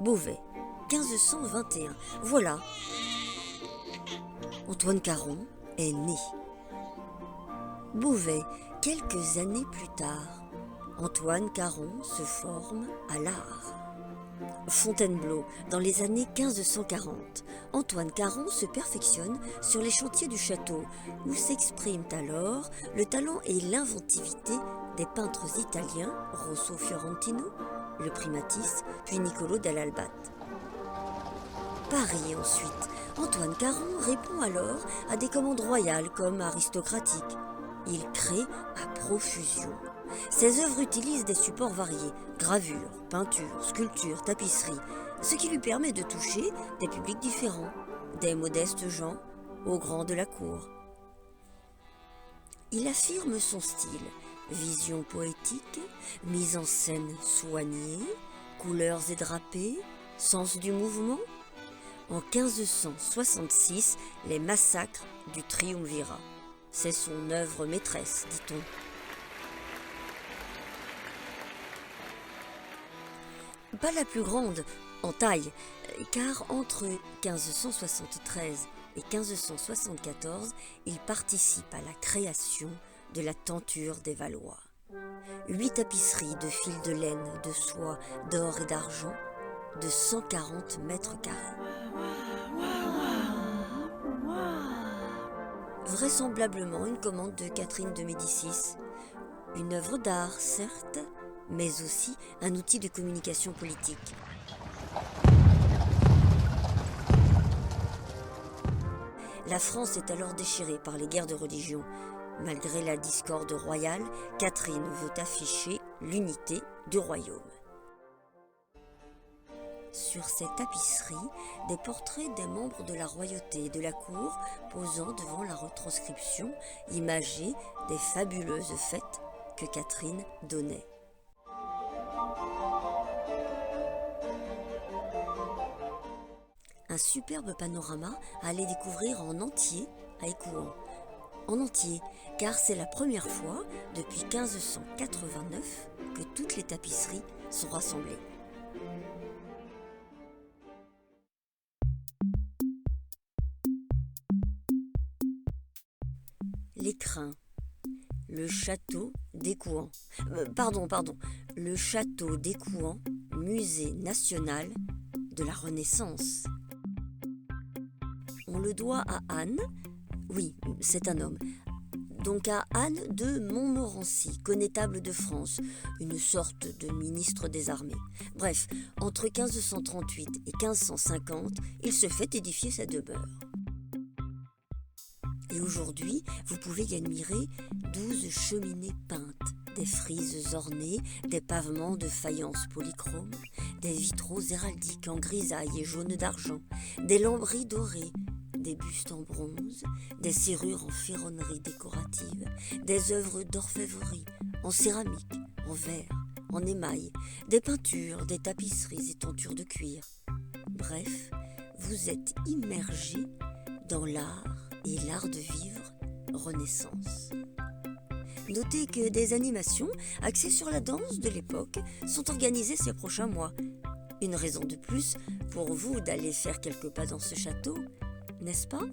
Beauvais, 1521. Voilà, Antoine Caron est né. Beauvais, quelques années plus tard, Antoine Caron se forme à l'art. Fontainebleau, dans les années 1540, Antoine Caron se perfectionne sur les chantiers du château, où s'expriment alors le talent et l'inventivité des peintres italiens Rosso Fiorentino, le Primatis, puis Niccolò dell'Albate. Paris ensuite, Antoine Caron répond alors à des commandes royales comme aristocratiques. Il crée à profusion. Ses œuvres utilisent des supports variés, gravures, peintures, sculptures, tapisseries, ce qui lui permet de toucher des publics différents, des modestes gens aux grands de la cour. Il affirme son style, vision poétique, mise en scène soignée, couleurs et drapés, sens du mouvement. En 1566, les massacres du Triumvirat. C'est son œuvre maîtresse, dit-on. Pas la plus grande en taille, car entre 1573 et 1574, il participe à la création de la tenture des Valois. 8 tapisseries de fils de laine, de soie, d'or et d'argent, de 140 mètres carrés. Vraisemblablement une commande de Catherine de Médicis. Une œuvre d'art, certes, mais aussi un outil de communication politique. La France est alors déchirée par les guerres de religion. Malgré la discorde royale, Catherine veut afficher l'unité du royaume. Sur ces tapisseries, des portraits des membres de la royauté et de la cour posant devant la retranscription imagée des fabuleuses fêtes que Catherine donnait. Un superbe panorama à aller découvrir en entier à Écouen. En entier, car c'est la première fois depuis 1589 que toutes les tapisseries sont rassemblées. L'Écrin, le château d'Écouen. Le château d'Écouen, musée national de la Renaissance. On le doit à Anne, oui, c'est un homme, donc à Anne de Montmorency, connétable de France, une sorte de ministre des armées. Bref, entre 1538 et 1550, il se fait édifier sa demeure. Et aujourd'hui, vous pouvez y admirer 12 cheminées peintes, des frises ornées, des pavements de faïence polychrome, des vitraux héraldiques en grisaille et jaune d'argent, des lambris dorés, des bustes en bronze, des serrures en ferronnerie décorative, des œuvres d'orfèvrerie, en céramique, en verre, en émail, des peintures, des tapisseries et tentures de cuir. Bref, vous êtes immergé dans l'art et l'art de vivre Renaissance. Notez que des animations axées sur la danse de l'époque sont organisées ces prochains mois. Une raison de plus pour vous d'aller faire quelques pas dans ce château, n'est-ce pas ?